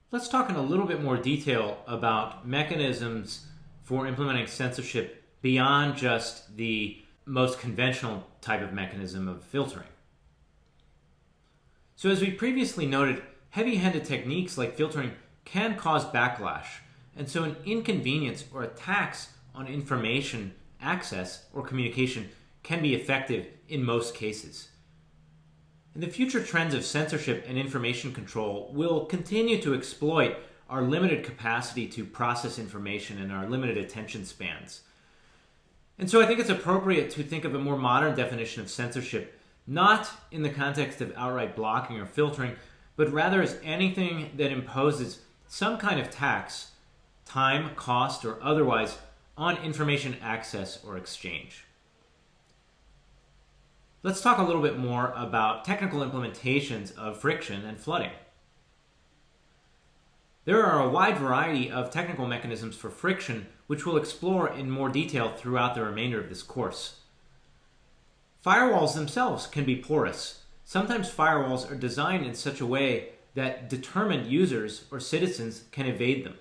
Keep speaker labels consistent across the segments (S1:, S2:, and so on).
S1: Let's talk in a little bit more detail about mechanisms for implementing censorship beyond just the most conventional type of mechanism of filtering. So as we previously noted, heavy-handed techniques like filtering can cause backlash, and so an inconvenience or a tax on information access or communication can be effective in most cases. And the future trends of censorship and information control will continue to exploit our limited capacity to process information and our limited attention spans. And so I think it's appropriate to think of a more modern definition of censorship, not in the context of outright blocking or filtering, but rather as anything that imposes some kind of tax, time, cost, or otherwise, on information access or exchange. Let's talk a little bit more about technical implementations of friction and flooding. There are a wide variety of technical mechanisms for friction, which we'll explore in more detail throughout the remainder of this course. Firewalls themselves can be porous. Sometimes firewalls are designed in such a way that determined users or citizens can evade them.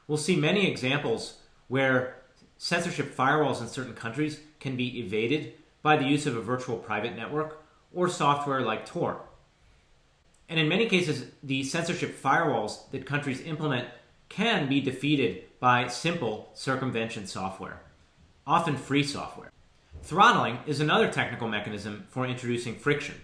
S1: We'll see many examples where censorship firewalls in certain countries can be evaded by the use of a virtual private network or software like Tor. And in many cases, the censorship firewalls that countries implement can be defeated by simple circumvention software, often free software. Throttling is another technical mechanism for introducing friction,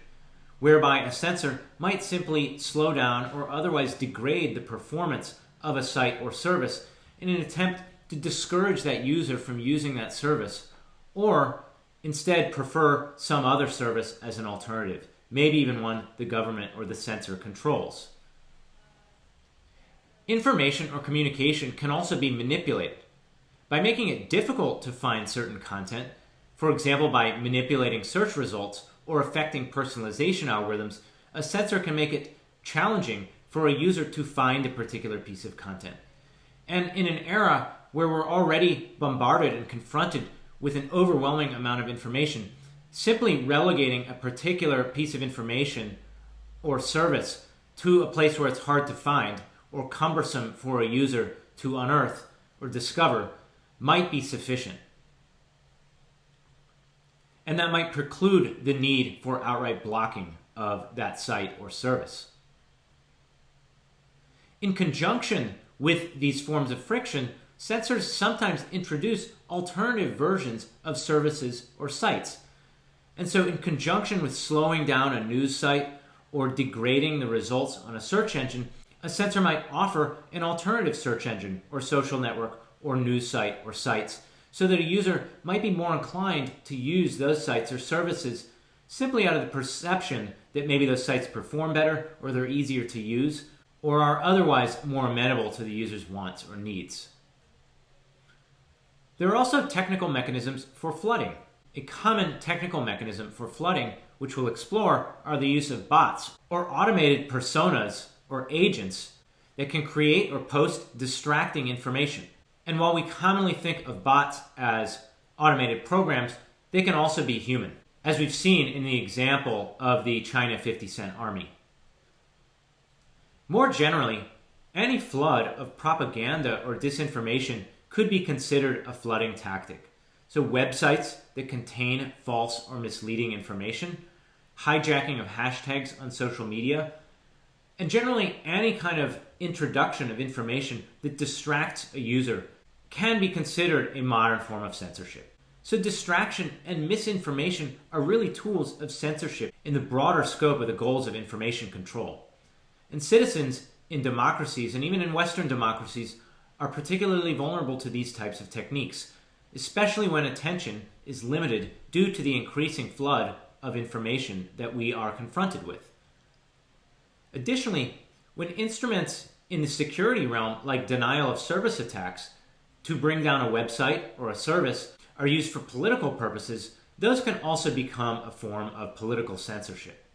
S1: whereby a censor might simply slow down or otherwise degrade the performance of a site or service in an attempt to discourage that user from using that service, or instead prefer some other service as an alternative, maybe even one the government or the censor controls. Information or communication can also be manipulated by making it difficult to find certain content, for example by manipulating search results or affecting personalization algorithms. A censor can make it challenging for a user to find a particular piece of content. And in an era where we're already bombarded and confronted with an overwhelming amount of information, simply relegating a particular piece of information or service to a place where it's hard to find or cumbersome for a user to unearth or discover might be sufficient. And that might preclude the need for outright blocking of that site or service. In conjunction with these forms of friction, censors sometimes introduce alternative versions of services or sites. And so in conjunction with slowing down a news site or degrading the results on a search engine, a censor might offer an alternative search engine or social network or news site or sites so that a user might be more inclined to use those sites or services simply out of the perception that maybe those sites perform better or they're easier to use or are otherwise more amenable to the user's wants or needs. There are also technical mechanisms for flooding. A common technical mechanism for flooding, which we'll explore, are the use of bots or automated personas or agents that can create or post distracting information. And while we commonly think of bots as automated programs, they can also be human, as we've seen in the example of the China 50-cent army. More generally, any flood of propaganda or disinformation could be considered a flooding tactic. So websites that contain false or misleading information, hijacking of hashtags on social media, and generally any kind of introduction of information that distracts a user can be considered a modern form of censorship. So distraction and misinformation are really tools of censorship in the broader scope of the goals of information control. And citizens in democracies, and even in Western democracies, are particularly vulnerable to these types of techniques, especially when attention is limited due to the increasing flood of information that we are confronted with. Additionally, when instruments in the security realm, like denial of service attacks, to bring down a website or a service, are used for political purposes, those can also become a form of political censorship.